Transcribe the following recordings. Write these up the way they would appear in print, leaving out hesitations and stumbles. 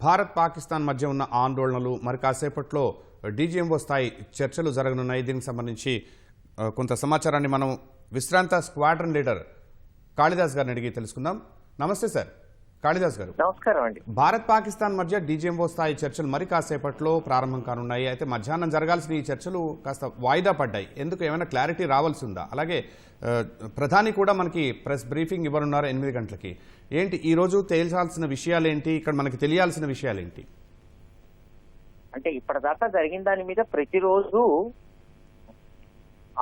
భారత్ పాకిస్తాన్ మధ్య ఉన్న ఆందోళనలు మరి కాసేపట్లో డీజీఎంఓ స్థాయి చర్చలు జరగనున్నాయి. దీనికి సంబంధించి కొంత సమాచారాన్ని మనం విశ్రాంత స్క్వాడ్రన్ లీడర్ కాళిదాస్ గారిని అడిగి తెలుసుకుందాం. నమస్తే సార్ కాళిదాస్ గారు. నమస్కారం అండి. భారత్ పాకిస్తాన్ మధ్య డీజీఎంఓ స్థాయి చర్చలు మరి కాసేపట్లో ప్రారంభం కానున్నాయి. అయితే మధ్యాహ్నం జరగాల్సిన ఈ చర్చలు కాస్త వాయిదా పడ్డాయి. ఎందుకు ఏమైనా క్లారిటీ రావాల్సి ఉందా? అలాగే ప్రధాని కూడా మనకి ప్రెస్ బ్రీఫింగ్ ఇవ్వనున్నారు 8 గంటలకి. ఏంటి ఈ రోజు తేల్చాల్సిన విషయాలేంటి, ఇక్కడ మనకి తెలియాల్సిన విషయాలేంటి? అంటే ఇప్పటిదాకా జరిగిన దాని మీద ప్రతిరోజు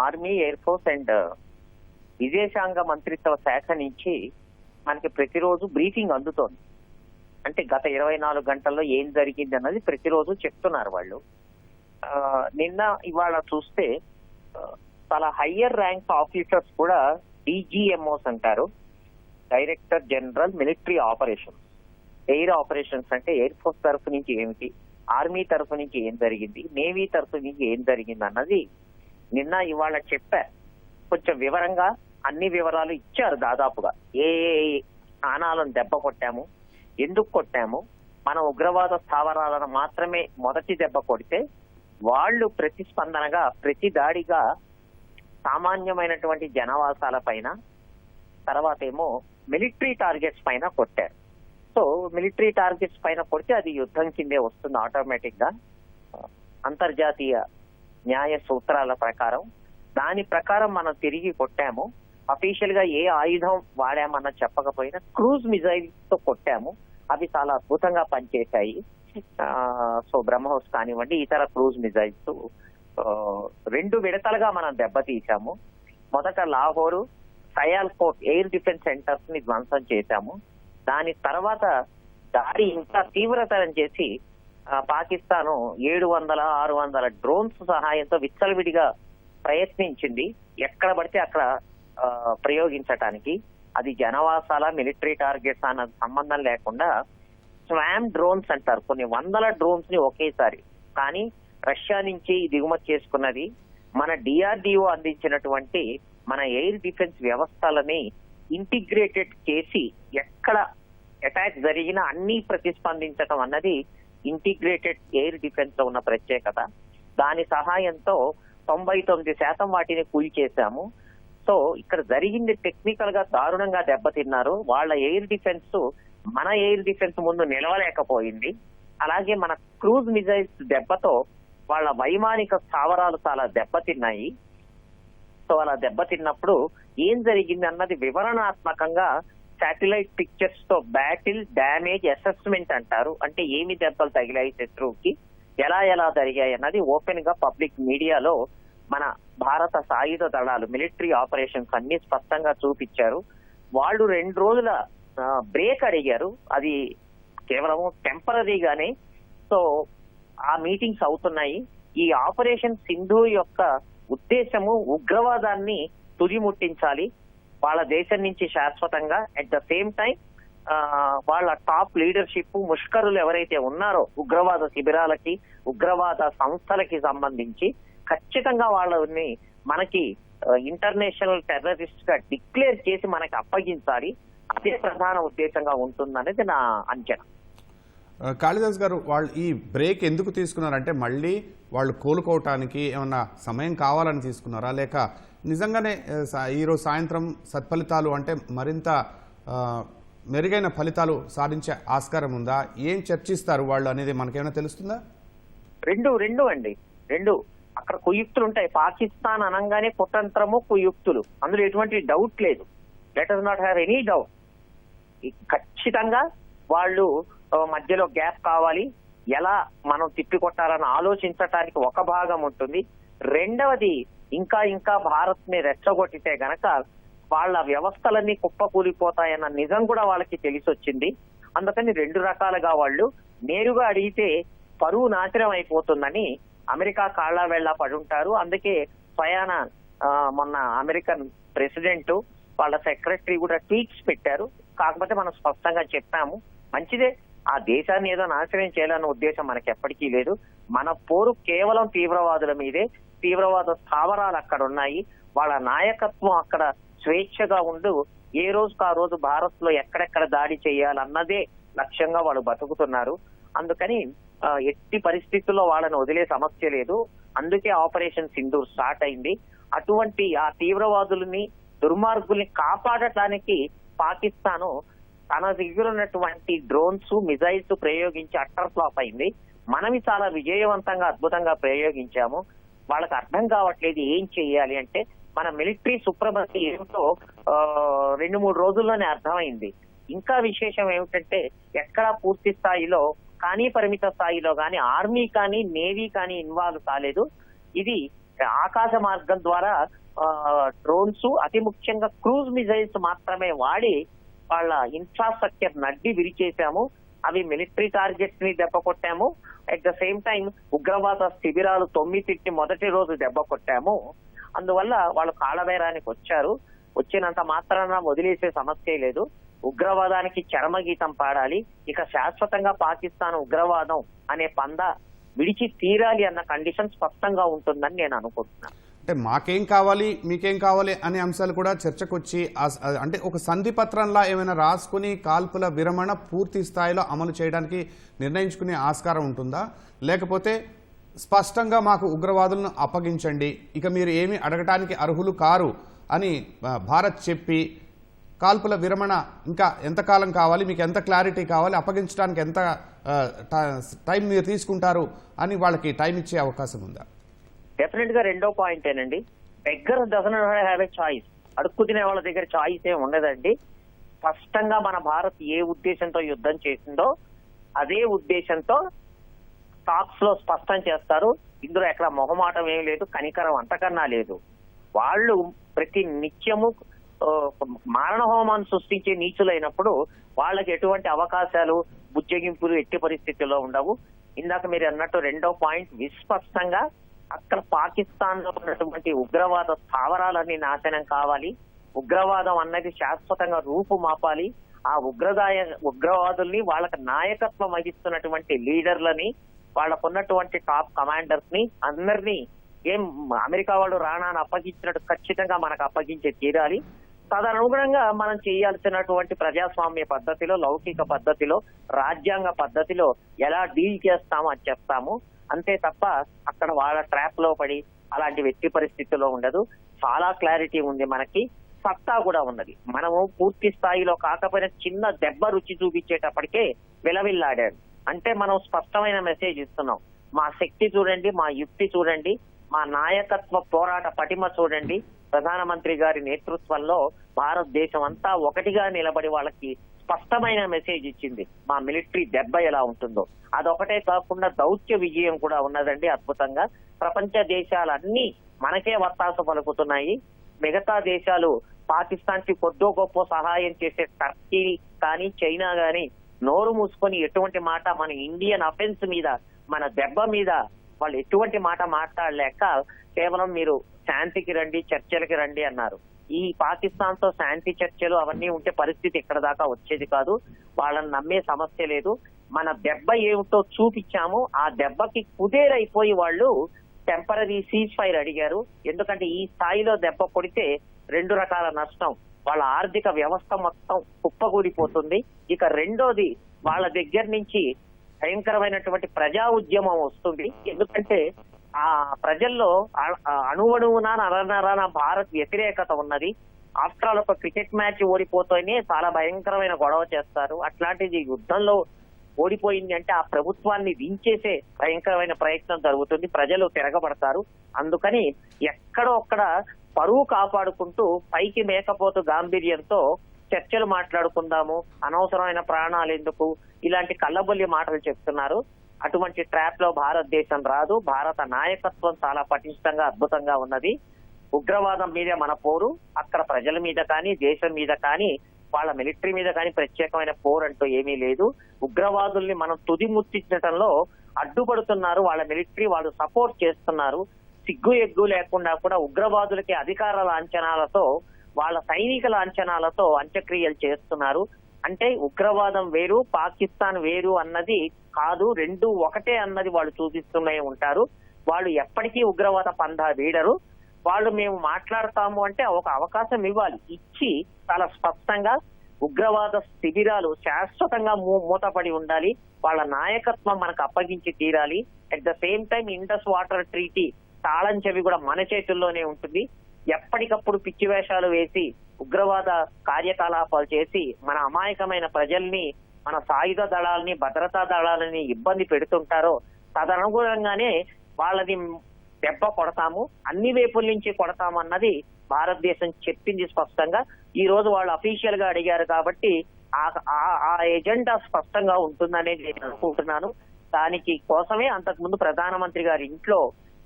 ఆర్మీ, ఎయిర్ ఫోర్స్ అండ్ విదేశాంగ మంత్రిత్వ శాఖ నుంచి మనకి ప్రతిరోజు బ్రీఫింగ్ అందుతోంది. అంటే గత 24 గంటల్లో ఏం జరిగింది అన్నది ప్రతిరోజు చెప్తున్నారు వాళ్ళు. నిన్న ఇవాళ చూస్తే చాలా హయ్యర్ ర్యాంక్ ఆఫీసర్స్ కూడా డిజిఎంఓస్ అంటారు, director general military operations. Air operations అంటే ఎయిర్ ఫోర్స్ తరఫు నుంచి ఏమిటి, ఆర్మీ తరఫు నుంచి ఏం జరిగింది, నేవీ తరఫు నుంచి ఏం జరిగింది అన్నది నిన్న ఇవాళ చెప్పారు. కొంచెం వివరంగా అన్ని వివరాలు ఇచ్చారు. దాదాపుగా ఏ స్థానాలను దెబ్బ కొట్టాము, ఎందుకు కొట్టాము, మన ఉగ్రవాద స్థావరాలను మాత్రమే మొదటి దెబ్బ కొడితే వాళ్ళు ప్రతిస్పందనగా ప్రతి దాడిగా సామాన్యమైనటువంటి జనవాసాల పైన, తర్వాత ఏమో మిలిటరీ టార్గెట్స్ పైన కొట్టారు. సో మిలిటరీ టార్గెట్స్ పైన కొడితే అది యుద్ధం కిందే వస్తుంది ఆటోమేటిక్ గా అంతర్జాతీయ న్యాయ సూత్రాల ప్రకారం. దాని ప్రకారం మనం తిరిగి కొట్టాము. అఫీషియల్ గా ఏ ఆయుధం వాడామన్న చెప్పకపోయినా క్రూజ్ మిజైల్స్ తో కొట్టాము. అవి చాలా అద్భుతంగా పనిచేశాయి. సో బ్రహ్మోస్ కానివ్వండి, ఇతర క్రూజ్ మిజైల్స్ 2 విడతలుగా మనం దెబ్బతీసాము. మొదట లాహోరు, సయాల్కోట్ ఎయిర్ డిఫెన్స్ సెంటర్స్ ని ధ్వంసం చేశాము. దాని తర్వాత దాడి ఇంకా తీవ్రతరం చేసి పాకిస్తాన్ 700-600 డ్రోన్స్ సహాయంతో విచ్చలవిడిగా ప్రయత్నించింది ఎక్కడ పడితే అక్కడ ప్రయోగించటానికి. అది జనవాసాల, మిలిటరీ టార్గెట్స్ అన్న సంబంధం లేకుండా స్వామ్ డ్రోన్స్ అంటారు, కొన్ని వందల డ్రోన్స్ ని ఒకేసారి. కానీ రష్యా నుంచి దిగుమతి చేసుకున్నది, మన డిఆర్డిఓ అందించినటువంటి మన ఎయిర్ డిఫెన్స్ వ్యవస్థలని ఇంటిగ్రేటెడ్ చేసి ఎక్కడ అటాక్ జరిగినా అన్ని ప్రతిస్పందించడం అన్నది ఇంటిగ్రేటెడ్ ఎయిర్ డిఫెన్స్ లో ఉన్న ప్రత్యేకత. దాని సహాయంతో 99% వాటిని కూల్చేశాము. సో ఇక్కడ జరిగింది టెక్నికల్ గా దారుణంగా దెబ్బతిన్నారు. వాళ్ళ ఎయిర్ డిఫెన్స్ మన ఎయిర్ డిఫెన్స్ ముందు నిలవలేకపోయింది. అలాగే మన క్రూజ్ మిజైల్స్ దెబ్బతో వాళ్ళ వైమానిక స్థావరాలు చాలా దెబ్బతిన్నాయి. సో అలా దెబ్బతిన్నప్పుడు ఏం జరిగింది అన్నది వివరణాత్మకంగా శాటిలైట్ పిక్చర్స్ తో బ్యాటిల్ డ్యామేజ్ అసెస్మెంట్ అంటారు. అంటే ఏమి దెబ్బలు తగిలాయి శత్రువుకి, ఎలా జరిగాయి అన్నది ఓపెన్ గా పబ్లిక్ మీడియాలో మన భారత సాయుధ దళాలు మిలిటరీ ఆపరేషన్స్ అన్ని స్పష్టంగా చూపించారు. వాళ్ళు 2 రోజుల బ్రేక్ అడిగారు, అది కేవలం టెంపరరీగానే. సో ఆ మీటింగ్స్ అవుతున్నాయి. ఈ ఆపరేషన్ సింధు యొక్క ఉద్దేశము ఉగ్రవాదాన్ని తుదిముట్టించాలి వాళ్ళ దేశం నుంచి శాశ్వతంగా. అట్ ద సేమ్ టైం వాళ్ళ టాప్ లీడర్షిప్ ముష్కరులు ఎవరైతే ఉన్నారో ఉగ్రవాద శిబిరాలకి, ఉగ్రవాద సంస్థలకి సంబంధించి ఖచ్చితంగా వాళ్ళని మనకి ఇంటర్నేషనల్ టెర్రరిస్ట్ గా డిక్లేర్ చేసి మనకి అప్పగించాలి. అదే ప్రధాన ఉద్దేశంగా ఉంటుందనేది నా అంచనా. కాళిదాస్ గారు, వాళ్ళు ఈ బ్రేక్ ఎందుకు తీసుకున్నారంటే మళ్ళీ వాళ్ళు కోలుకోవటానికి ఏమన్నా సమయం కావాలని తీసుకున్నారా, లేక నిజంగానే ఈరోజు సాయంత్రం సత్ఫలితాలు అంటే మరింత మెరుగైన ఫలితాలు సాధించే ఆస్కారం ఉందా? ఏం చర్చిస్తారు వాళ్ళు అనేది మనకేమైనా తెలుస్తుందా? రెండు అండి. అక్కడ కుయుక్తులు ఉంటాయి. పాకిస్తాన్ అనగానే కుతంత్రము, కుయుక్తులు, అందులో ఎటువంటి డౌట్ లేదు. Let us not have any doubt. ఖచ్చితంగా వాళ్ళు మధ్యలో గ్యాప్ కావాలి, ఎలా మనం తిప్పికొట్టాలని ఆలోచించటానికి ఒక భాగం ఉంటుంది. రెండవది ఇంకా భారత్ ని రెచ్చగొట్టితే గనక వాళ్ళ వ్యవస్థలన్నీ కుప్పకూలిపోతాయన్న నిజం కూడా వాళ్ళకి తెలిసొచ్చింది. అందుకని 2 రకాలుగా వాళ్ళు నేరుగా అడిగితే పరువు నాశనం అయిపోతుందని అమెరికా కాళ్ళ వేళ్ళ పడుంటారు. అందుకే స్వయాన మొన్న అమెరికన్ ప్రెసిడెంట్ వాళ్ళ సెక్రటరీ కూడా ట్వీట్స్ పెట్టారు. కాకపోతే మనం స్పష్టంగా చెప్పాము, మంచిదే, ఆ దేశాన్ని ఏదో నాశనం చేయాలన్న ఉద్దేశం మనకి ఎప్పటికీ లేదు. మన పోరు కేవలం తీవ్రవాదుల మీదే. తీవ్రవాద స్థావరాలు అక్కడ ఉన్నాయి, వాళ్ళ నాయకత్వం అక్కడ స్వేచ్ఛగా ఉండు ఏ రోజుకు ఆ రోజు భారత్ లో ఎక్కడెక్కడ దాడి చేయాలన్నదే లక్ష్యంగా వాళ్ళు బతుకుతున్నారు. అందుకని ఎట్టి పరిస్థితుల్లో వాళ్ళని వదిలే సమస్య లేదు. అందుకే ఆపరేషన్ సింధూర్ స్టార్ట్ అయింది. అటువంటి ఆ తీవ్రవాదుల్ని, దుర్మార్గుల్ని కాపాడటానికి పాకిస్తాను తన దగ్గర ఉన్నటువంటి డ్రోన్స్, మిజైల్స్ ప్రయోగించి అట్టర్ ఫ్లాప్ అయింది. మనవి చాలా విజయవంతంగా, అద్భుతంగా ప్రయోగించాము. వాళ్ళకి అర్థం కావట్లేదు ఏం చెయ్యాలి అంటే. మన మిలిటరీ సుప్రభతి ఏమిటో 2-3 రోజుల్లోనే అర్థమైంది. ఇంకా విశేషం ఏమిటంటే ఎక్కడా పూర్తి స్థాయిలో కానీ, పరిమిత స్థాయిలో కానీ ఆర్మీ కానీ, నేవీ కానీ ఇన్వాల్వ్ కాలేదు. ఇది ఆకాశ మార్గం ద్వారా డ్రోన్స్, అతి ముఖ్యంగా క్రూజ్ మిజైల్స్ మాత్రమే వాడి వాళ్ళ ఇన్ఫ్రాస్ట్రక్చర్ నడ్డి విరిచేశాము. అవి మిలిటరీ టార్గెట్స్ ని దెబ్బ కొట్టాము. అట్ ద సేమ్ టైం ఉగ్రవాద శిబిరాలు 9 మొదటి రోజు దెబ్బ కొట్టాము. అందువల్ల వాళ్ళు కాళబేరానికి వచ్చారు. వచ్చినంత మాత్రాన వదిలేసే సమస్య లేదు. ఉగ్రవాదానికి చరమగీతం పాడాలి. ఇక శాశ్వతంగా పాకిస్తాన్ ఉగ్రవాదం అనే పంద విడిచి తీరాలి అన్న కండిషన్ స్పష్టంగా ఉంటుందని నేను అనుకుంటున్నాను. అంటే మాకేం కావాలి, మీకేం కావాలి అనే అంశాలు కూడా చర్చకు వచ్చి అంటే ఒక సంధి పత్రంలా ఏమైనా రాసుకుని కాల్పుల విరమణ పూర్తి స్థాయిలో అమలు చేయడానికి నిర్ణయించుకునే ఆస్కారం ఉంటుందా? లేకపోతే స్పష్టంగా మాకు ఉగ్రవాదులను అప్పగించండి, ఇక మీరు ఏమి అడగటానికి అర్హులు కారు అని భారత్ చెప్పి కాల్పుల విరమణ ఇంకా ఎంతకాలం కావాలి, మీకు ఎంత క్లారిటీ కావాలి, అప్పగించడానికి ఎంత టైం మీరు తీసుకుంటారు అని వాళ్ళకి టైం ఇచ్చే అవకాశం ఉందా? డెఫినెట్ గా రెండో పాయింట్ ఏనండి. Beggar doesn't have a choice. అడుక్కు తినే వాళ్ళ దగ్గర చాయిస్ ఏమి ఉండదండి. స్పష్టంగా మన భారత్ ఏ ఉద్దేశంతో యుద్ధం చేసిందో అదే ఉద్దేశంతో టాక్స్ లో స్పష్టం చేస్తారు. ఇందులో ఎక్కడ మొహమాటం ఏం లేదు, కనికరం అంతకన్నా లేదు. వాళ్ళు ప్రతి నిత్యము మారణ హోమాన్ని సృష్టించే నీచులైనప్పుడు వాళ్ళకి ఎటువంటి అవకాశాలు, బుజ్జగింపులు ఎట్టి పరిస్థితుల్లో ఉండవు. ఇందాక మీరు అన్నట్టు రెండో పాయింట్, విస్పష్టంగా అక్కడ పాకిస్తాన్ లో ఉన్నటువంటి ఉగ్రవాద స్థావరాలన్నీ నాశనం కావాలి. ఉగ్రవాదం అన్నది శాశ్వతంగా రూపుమాపాలి. ఆ ఉగ్రవాదుల్ని, వాళ్ళకి నాయకత్వం వహిస్తున్నటువంటి లీడర్లని, వాళ్ళకున్నటువంటి టాప్ కమాండర్స్ ని అందరినీ ఏం అమెరికా వాళ్ళు రాణాను అప్పగించినట్టు ఖచ్చితంగా మనకు అప్పగించే తీరాలి. తదనుగుణంగా మనం చేయాల్సినటువంటి ప్రజాస్వామ్య పద్ధతిలో, లౌకిక పద్ధతిలో, రాజ్యాంగ పద్ధతిలో ఎలా డీల్ చేస్తామో అది చేస్తాము. అంతే తప్ప అక్కడ వాళ్ళ ట్రాప్ లో పడి అలాంటి వ్యక్తి పరిస్థితుల్లో ఉండదు. చాలా క్లారిటీ ఉంది మనకి, సత్తా కూడా ఉన్నది. మనము పూర్తి స్థాయిలో కాకపోయినా చిన్న దెబ్బ రుచి చూపించేటప్పటికే విలవిల్లాడాడు. అంటే మనం స్పష్టమైన మెసేజ్ ఇస్తున్నాం. మా శక్తి చూడండి, మా యుక్తి చూడండి, మా నాయకత్వ పోరాట పటిమ చూడండి. ప్రధానమంత్రి గారి నేతృత్వంలో భారతదేశం అంతా ఒకటిగా నిలబడి వాళ్ళకి స్పష్టమైన మెసేజ్ ఇచ్చింది. మా మిలిటరీ దెబ్బ ఎలా ఉంటుందో. అదొకటే కాకుండా దౌత్య విజయం కూడా ఉన్నదండి అద్భుతంగా. ప్రపంచ దేశాలన్నీ మనకే వత్తాసు పలుకుతున్నాయి. మిగతా దేశాలు పాకిస్తాన్ కి కొద్దో గొప్ప సహాయం చేసే టర్కీ కానీ, చైనా కానీ నోరు మూసుకొని ఎటువంటి మాట మన ఇండియన్ అఫెన్స్ మీద, మన దెబ్బ మీద వాళ్ళు ఎటువంటి మాట మాట్లాడలేక కేవలం మీరు శాంతికి రండి, చర్చలకి రండి అన్నారు. ఈ పాకిస్తాన్ తో శాంతి చర్చలు అవన్నీ ఉంటే పరిస్థితి ఇక్కడ దాకా వచ్చేది కాదు. వాళ్ళని నమ్మే సమస్య లేదు. మన దెబ్బ ఏమిటో చూపించాము. ఆ దెబ్బకి కుదేరైపోయి వాళ్ళు టెంపరరీ సీజ్ ఫైర్ అడిగారు. ఎందుకంటే ఈ స్థాయిలో దెబ్బ కొడితే 2 రకాల నష్టం. వాళ్ళ ఆర్థిక వ్యవస్థ మొత్తం కుప్పకూలిపోతుంది. ఇక రెండోది, వాళ్ళ దగ్గర నుంచి భయంకరమైనటువంటి ప్రజా ఉద్యమం వస్తుంది. ఎందుకంటే ఆ ప్రజల్లో అణువణువున నరనరాన భారత్ వ్యతిరేకత ఉన్నది. ఆఫ్టర్ ఆల్ ఒక క్రికెట్ మ్యాచ్ ఓడిపోతేనే చాలా భయంకరమైన గొడవ చేస్తారు. అట్లాంటిది యుద్ధంలో ఓడిపోయింది అంటే ఆ ప్రభుత్వాన్ని దించేసే భయంకరమైన ప్రయత్నం జరుగుతుంది. ప్రజలు తిరగబడతారు. అందుకని ఎక్కడో ఒక్కడ పరువు కాపాడుకుంటూ పైకి మేకపోతు గాంభీర్యంతో చర్చలు మాట్లాడుకుందాము, అనవసరమైన ప్రాణాలు ఎందుకు, ఇలాంటి కల్లబొల్లి మాటలు చెప్తున్నారు. అటువంటి ట్రాప్ లో భారతదేశం రాదు. భారత నాయకత్వం చాలా పటిష్టంగా, అద్భుతంగా ఉన్నది. ఉగ్రవాదం మీదే మన పోరు. అక్కడ ప్రజల మీద కానీ, దేశం మీద కానీ, వాళ్ళ మిలిటరీ మీద కానీ ప్రత్యేకమైన పోరు అంటూ ఏమీ లేదు. ఉగ్రవాదుల్ని మనం తుది ముట్టించడంలో అడ్డుపడుతున్నారు వాళ్ళ మిలిటరీ. వాళ్ళు సపోర్ట్ చేస్తున్నారు. సిగ్గు ఎగ్గు లేకుండా కూడా ఉగ్రవాదులకి అధికార లాంఛనాలతో, వాళ్ళ సైనిక లాంఛనాలతో అంత్యక్రియలు చేస్తున్నారు. అంటే ఉగ్రవాదం వేరు, పాకిస్తాన్ వేరు అన్నది కాదు, రెండు ఒకటే అన్నది వాళ్ళు చూపిస్తూనే ఉంటారు. వాళ్ళు ఎప్పటికీ ఉగ్రవాద పంథా వీడరు. వాళ్ళు మేము మాట్లాడతాము అంటే ఒక అవకాశం ఇవ్వాలి. ఇచ్చి చాలా స్పష్టంగా ఉగ్రవాద శిబిరాలు శాశ్వతంగా మూతపడి ఉండాలి. వాళ్ళ నాయకత్వం మనకు అప్పగించి తీరాలి. At the same time Indus water treaty తాళం చెవి కూడా మన చేతుల్లోనే ఉంటుంది. ఎప్పటికప్పుడు పిచ్చి వేషాలు వేసి ఉగ్రవాద కార్యకలాపాలు చేసి మన అమాయకమైన ప్రజల్ని, మన సాయుధ దళాలని, భద్రతా దళాలని ఇబ్బంది పెడుతుంటారో తదనుగుణంగానే వాళ్ళని దెబ్బ కొడతాము, అన్ని వైపుల నుంచి కొడతాము అన్నది భారతదేశం చెప్పింది స్పష్టంగా. ఈ రోజు వాళ్ళు అఫీషియల్ గా అడిగారు కాబట్టి ఆ ఎజెండా స్పష్టంగా ఉంటుందనేది నేను అనుకుంటున్నాను. దానికి కోసమే అంతకుముందు ప్రధానమంత్రి గారి ఇంట్లో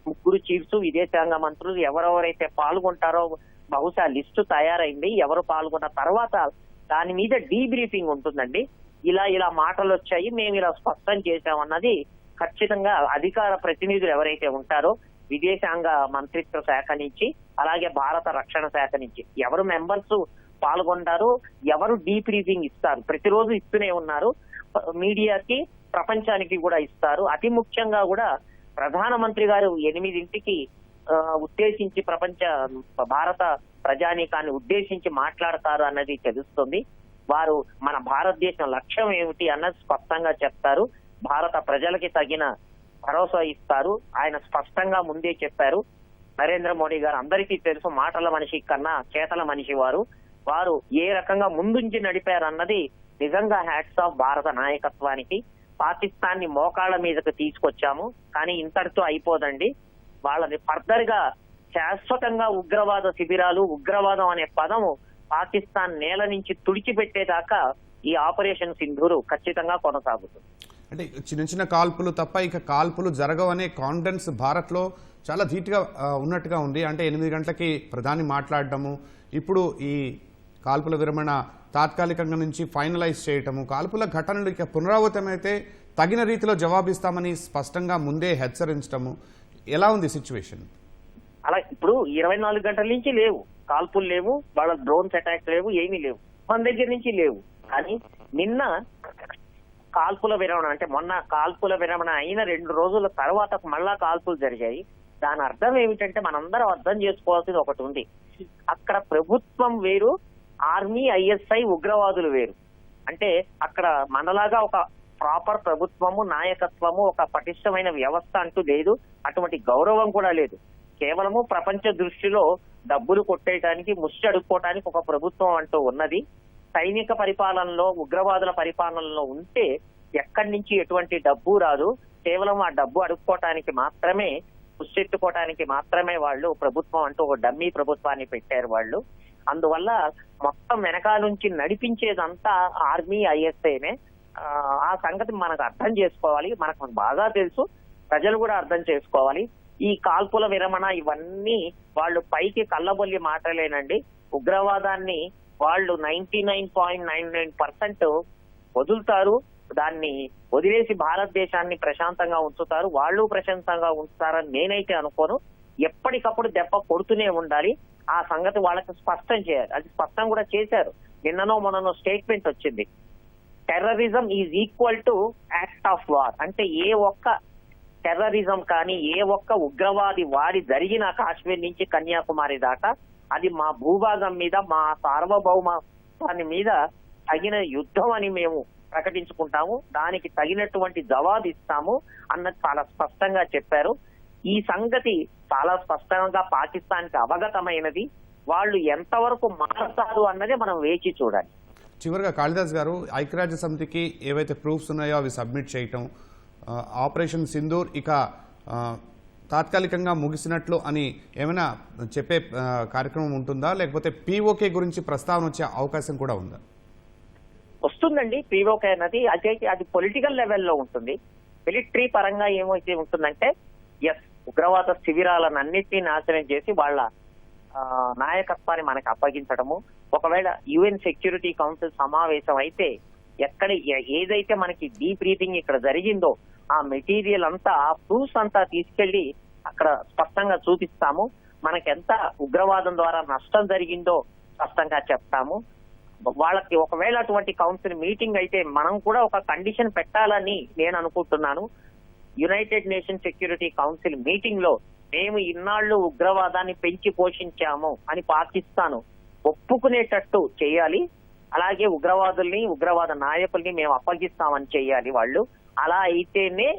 3 చీఫ్స్, విదేశాంగ మంత్రులు ఎవరెవరైతే పాల్గొంటారో బహుశా లిస్టు తయారైంది. ఎవరు పాల్గొన్న తర్వాత దాని మీద డీబ్రీఫింగ్ ఉంటుందండి. ఇలా మాటలు వచ్చాయి, మేము ఇలా స్పష్టం చేశామన్నది ఖచ్చితంగా అధికార ప్రతినిధులు ఎవరైతే ఉంటారో విదేశాంగ మంత్రిత్వ శాఖ నుంచి, అలాగే భారత రక్షణ శాఖ నుంచి ఎవరు మెంబర్స్ పాల్గొంటారు, ఎవరు డీబ్రీఫింగ్ ఇస్తారు, ప్రతిరోజు ఇస్తూనే ఉన్నారు. మీడియాకి, ప్రపంచానికి కూడా ఇస్తారు. అతి ముఖ్యంగా కూడా ప్రధానమంత్రి గారు 8ంటికి ఉద్దేశించి భారత ప్రజానీకాన్ని ఉద్దేశించి మాట్లాడతారు అన్నది తెలుస్తుంది. వారు మన భారతదేశం లక్ష్యం ఏమిటి అన్నది స్పష్టంగా చెప్తారు. భారత ప్రజలకి తగిన భరోసా ఇస్తారు. ఆయన స్పష్టంగా ముందే చెప్పారు. నరేంద్ర మోడీ గారు అందరికీ తెలుసు, మాటల మనిషి కన్నా చేతల మనిషి వారు ఏ రకంగా ముందుంచి నడిపారు అన్నది నిజంగా హ్యాట్స్ ఆఫ్ భారత నాయకత్వానికి. పాకిస్తాన్ ని మోకాళ్ళ మీదకు తీసుకొచ్చాము, కానీ ఇంతటితో అయిపోదండి. వాళ్ళని ఫర్దర్ గా శాశ్వతంగా ఉగ్రవాద శిబిరాలు, ఉగ్రవాదం అనే పదము పాకిస్తాన్ నేల నుంచి తుడిచిపెట్టేదాకా ఈ ఆపరేషన్ సింధూరు ఖచ్చితంగా కొనసాగుతుంది. అంటే చిన్న కాల్పులు తప్ప ఇక కాల్పులు జరగవనే కాన్ఫిడెన్స్ భారత్లో చాలా ధీటుగా ఉన్నట్టుగా ఉంది. అంటే 8 గంటలకి ప్రధాని మాట్లాడటము, ఇప్పుడు ఈ కాల్పుల విరమణ తాత్కాలికంగా నుంచి ఫైనలైజ్ చేయటము, కాల్పుల ఘటనలు ఇక పునరావృతమైతే తగిన రీతిలో జవాబిస్తామని స్పష్టంగా ముందే హెచ్చరించటము, ఎలా ఉంది సిచ్యువేషన్? అలా ఇప్పుడు 24 గంటల నుంచి లేవు, కాల్పులు లేవు, వాళ్ళ డ్రోన్స్ అటాక్స్ లేవు, ఏమీ లేవు, మన దగ్గర నుంచి లేవు. కానీ నిన్న కాల్పుల విరమణ, అంటే మొన్న కాల్పుల విరమణ అయిన 2 రోజుల తర్వాత మళ్ళా కాల్పులు జరిగాయి. దాని అర్థం ఏమిటంటే మనందరం అర్థం చేసుకోవాల్సింది ఒకటి ఉంది. అక్కడ ప్రభుత్వం వేరు, ఆర్మీ, ఐఎస్ఐ, ఉగ్రవాదులు వేరు. అంటే అక్కడ మనలాగా ఒక ప్రాపర్ ప్రభుత్వము, నాయకత్వము, ఒక పటిష్టమైన వ్యవస్థ అంటూ లేదు. అటువంటి గౌరవం కూడా లేదు. కేవలము ప్రపంచ దృష్టిలో డబ్బులు కొట్టేయడానికి, ముష్టి అడుక్కోవటానికి ఒక ప్రభుత్వం అంటూ ఉన్నది. సైనిక పరిపాలనలో, ఉగ్రవాదుల పరిపాలనలో ఉంటే ఎక్కడి నుంచి ఎటువంటి డబ్బు రాదు. కేవలం ఆ డబ్బు అడుక్కోవటానికి మాత్రమే, ముష్టెత్తుకోవటానికి మాత్రమే వాళ్ళు ప్రభుత్వం అంటూ ఒక డమ్మీ ప్రభుత్వాన్ని పెట్టారు వాళ్ళు. అందువల్ల మొత్తం వెనకాల నుంచి నడిపించేదంతా ఆర్మీ, ఐఎస్ఐనే. ఆ సంగతి మనకు అర్థం చేసుకోవాలి. మనకు బాగా తెలుసు, ప్రజలు కూడా అర్థం చేసుకోవాలి. ఈ కాల్పుల విరమణ ఇవన్నీ వాళ్ళు పైకి కళ్ళబొల్లి మాటలేనండి. ఉగ్రవాదాన్ని వాళ్ళు 99.99% వదులుతారు. దాన్ని వదిలేసి భారతదేశాన్ని ప్రశాంతంగా ఉంచుతారు. వాళ్ళు ప్రశాంతంగా ఉంచుతారని నేనైతే అనుకోను. ఎప్పటికప్పుడు దెబ్బ కొడుతూనే ఉండాలి. ఆ సంగతి వాళ్ళకి స్పష్టం చేయాలి. అది స్పష్టం కూడా చేశారు. నిన్ననో మొన్ననో స్టేట్మెంట్ వచ్చింది, terrorism is equal to act of war. అంటే ఏ ఒక్క టెర్రరిజం కానీ, ఏ ఒక్క ఉగ్రవాది వాడి జరిగిన కాశ్మీర్ నుంచి కన్యాకుమారి దాకా అది మా భూభాగం మీద, మా సార్వభౌమాన్ని మీద తగిన యుద్ధం అని మేము ప్రకటించుకుంటాము. దానికి తగినటువంటి జవాబు ఇస్తాము అన్నది చాలా స్పష్టంగా చెప్పారు. ఈ సంగతి చాలా స్పష్టంగా పాకిస్తాన్ కి అవగతమైనది. వాళ్ళు ఎంతవరకు మారుతారు అన్నది మనం వేచి చూడాలి. చివరిగా కాళిదాస్ గారు, ఐక్యరాజ్య సమితికి ఏవైతే ప్రూఫ్స్ ఉన్నాయో అవి సబ్మిట్ చేయటం, ఆపరేషన్ సింధూర్ ఇక తాత్కాలికంగా ముగిసినట్లు అని ఏమైనా చెప్పే కార్యక్రమం ఉంటుందా, లేకపోతే పీఓకే గురించి ప్రస్తావన వచ్చే అవకాశం కూడా ఉందా? వస్తుందండి. పీఓకే అన్నది అది పొలిటికల్ లెవెల్లో ఉంటుంది. మిలిటరీ పరంగా ఏమైతే ఉంటుందంటే, ఉగ్రవాద శిబిరాలను అన్నిటినీ నాశనం చేసి వాళ్ళ నాయకత్వాన్ని మనకు అప్పగించడము. ఒకవేళ యుఎన్ సెక్యూరిటీ కౌన్సిల్ సమావేశం అయితే ఏదైతే మనకి డీబ్రీఫింగ్ ఇక్కడ జరిగిందో ఆ మెటీరియల్ అంతా, ఆ ప్రూఫ్స్ అంతా తీసుకెళ్లి అక్కడ స్పష్టంగా చూపిస్తాము. మనకెంత ఉగ్రవాదం ద్వారా నష్టం జరిగిందో స్పష్టంగా చెప్తాము. వాళ్ళకి ఒకవేళ అటువంటి కౌన్సిల్ మీటింగ్ అయితే మనం కూడా ఒక కండిషన్ పెట్టాలని నేను అనుకుంటున్నాను. United nation security council meeting లో మేము ఇన్నాళ్లు ఉగ్రవాదాన్ని పెంచి పోషించాము అని పాకిస్తాన్ ఒప్పుకునేటట్టు చేయాలి. అలాగే ఉగ్రవాదుల్ని ఉగ్రవాద నాయకుల్ని మేము అప్పగిస్తామని చెయ్యాలి వాళ్ళు. అలా అయితేనే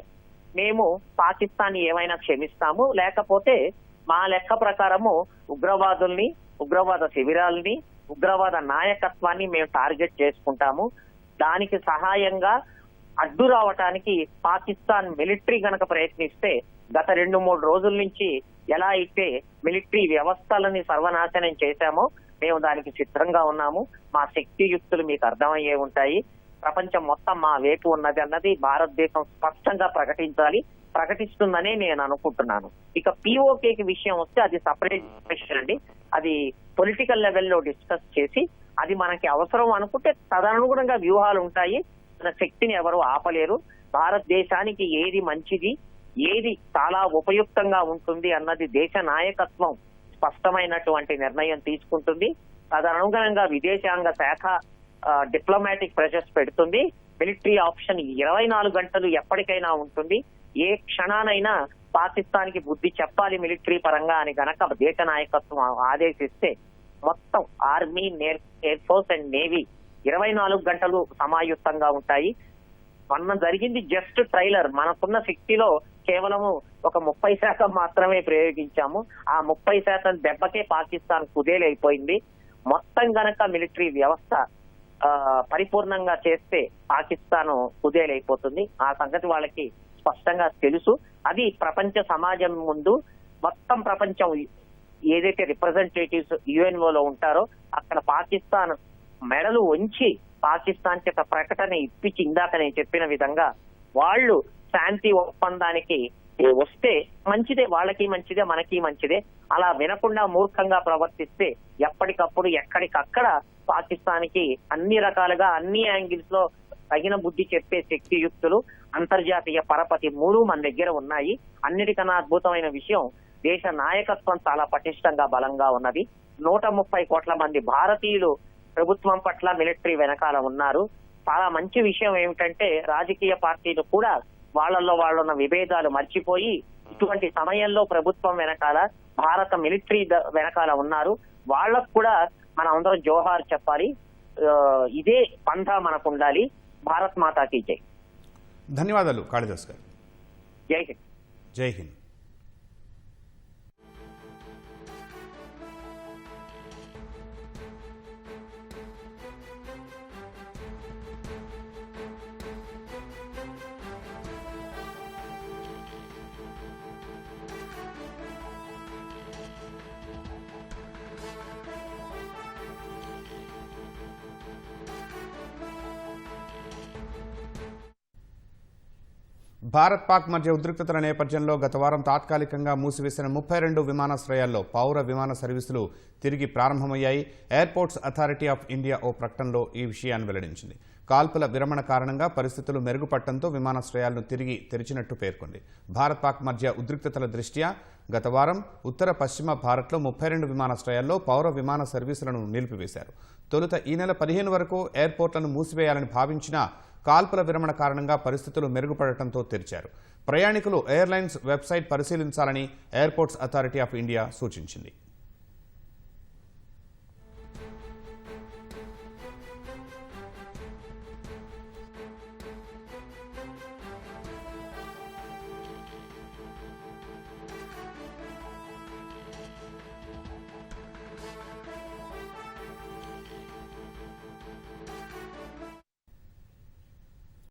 మేము పాకిస్తాన్ ఏమైనా క్షమిస్తాము, లేకపోతే మా లెక్క ప్రకారము ఉగ్రవాదుల్ని, ఉగ్రవాద శిబిరాల్ని, ఉగ్రవాద నాయకత్వాన్ని మేము టార్గెట్ చేసుకుంటాము. దానికి సహాయంగా అడ్డు రావటానికి పాకిస్తాన్ మిలిటరీ గనక ప్రయత్నిస్తే గత 2-3 రోజుల నుంచి ఎలా అయితే మిలిటరీ వ్యవస్థలని సర్వనాశనం చేశామో మేము దానికి సిద్ధంగా ఉన్నాము. మా శక్తియుక్తులు మీకు అర్థమయ్యే ఉంటాయి. ప్రపంచం మొత్తం మా వైపు ఉన్నది అన్నది భారతదేశం స్పష్టంగా ప్రకటిస్తుందనే నేను అనుకుంటున్నాను. ఇక పిఓకేకి విషయం వస్తే అది సపరేట్ క్వశ్చన్ అండి. అది పొలిటికల్ లెవెల్లో డిస్కస్ చేసి అది మనకి అవసరం అనుకుంటే తదనుగుణంగా వ్యూహాలు ఉంటాయి. మన శక్తిని ఎవరు ఆపలేరు. భారతదేశానికి ఏది మంచిది, ఏది చాలా ఉపయుక్తంగా ఉంటుంది అన్నది దేశ నాయకత్వం స్పష్టమైనటువంటి నిర్ణయం తీసుకుంటుంది. తదనుగుణంగా విదేశాంగ శాఖ డిప్లొమాటిక్ ప్రెషర్స్ పెడుతుంది. మిలిటరీ ఆప్షన్ 24 గంటలు ఎప్పటికైనా ఉంటుంది. ఏ క్షణానైనా పాకిస్తాన్ కి బుద్ధి చెప్పాలి మిలిటరీ పరంగా అని గనక దేశ నాయకత్వం ఆదేశిస్తే మొత్తం army, air force and navy 24 గంటలు సమాయుక్తంగా ఉంటాయి. మొన్న జరిగింది జస్ట్ ట్రైలర్. మనకున్న శక్తిలో కేవలము ఒక 30% మాత్రమే ప్రయోగించాము. ఆ 30% దెబ్బకే పాకిస్తాన్ కుదేలైపోయింది. మొత్తం గనక మిలిటరీ వ్యవస్థ పరిపూర్ణంగా చేస్తే పాకిస్తాన్ కుదేలైపోతుంది. ఆ సంగతి వాళ్ళకి స్పష్టంగా తెలుసు. అది ప్రపంచ సమాజం ముందు మొత్తం ప్రపంచం ఏదైతే రిప్రజెంటేటివ్స్ యుఎన్ఓలో ఉంటారో అక్కడ పాకిస్తాన్ మెడలు వంచి పాకిస్తాన్ చేత ప్రకటన ఇప్పించి ఇందాక నేను చెప్పిన విధంగా వాళ్ళు శాంతి ఒప్పందానికి వస్తే మంచిదే, వాళ్ళకి మంచిదే, మనకి మంచిదే. అలా వినకుండా మూర్ఖంగా ప్రవర్తిస్తే ఎప్పటికప్పుడు ఎక్కడికక్కడ పాకిస్తాన్కి అన్ని రకాలుగా అన్ని యాంగిల్స్ లో తగిన బుద్ధి చెప్పే శక్తియుక్తులు అంతర్జాతీయ పరపతి 3 మన దగ్గర ఉన్నాయి. అన్నిటికన్నా అద్భుతమైన విషయం దేశ నాయకత్వం చాలా పటిష్టంగా బలంగా ఉన్నది. 130 కోట్ల మంది భారతీయులు ప్రభుత్వం పట్ల మిలిటరీ వెనకాల ఉన్నారు. చాలా మంచి విషయం ఏమిటంటే రాజకీయ పార్టీలు కూడా వాళ్ళల్లో వాళ్ళున్న విభేదాలు మర్చిపోయి ఇటువంటి సమయంలో ప్రభుత్వం వెనకాల భారత మిలిటరీ వెనకాల ఉన్నారు. వాళ్ళకు కూడా మనం అందరం జోహార్ చెప్పాలి. ఇదే పంథా మనకు ఉండాలి. భారత్ మాతాకి జై. ధన్యవాదాలు కాళిదాస్ గారు. జై హింద్. జై హింద్. భారత్ పాక్ మధ్య ఉద్రిక్తతల నేపథ్యంలో గత వారం తాత్కాలికంగా మూసివేసిన 32 విమానాశ్రయాల్లో పౌర విమాన సర్వీసులు తిరిగి ప్రారంభమయ్యాయి. ఎయిర్పోర్ట్స్ అథారిటీ ఆఫ్ ఇండియా ఓ ప్రకటనలో ఈ విషయాన్ని వెల్లడించింది. కాల్పుల విరమణ కారణంగా పరిస్థితులు మెరుగుపడటంతో విమానాశ్రయాలను తిరిగి తెరిచినట్టు పేర్కొంది. భారత్ పాక్ మధ్య ఉద్రిక్తతల దృష్ట్యా గత వారం ఉత్తర పశ్చిమ భారత్లో 32 విమానాశ్రయాల్లో పౌర విమాన సర్వీసులను నిలిపివేశారు. తొలుత ఈ నెల 15 వరకు ఎయిర్పోర్ట్లను మూసివేయాలని భావించినా కాల్పుల విరమణ కారణంగా పరిస్థితులు మెరుగుపడటంతో తెరిచారు. ప్రయాణికులు ఎయిర్లైన్స్ వెబ్సైట్ పరిశీలించాలని ఎయిర్పోర్ట్స్ అథారిటీ ఆఫ్ ఇండియా సూచించింది.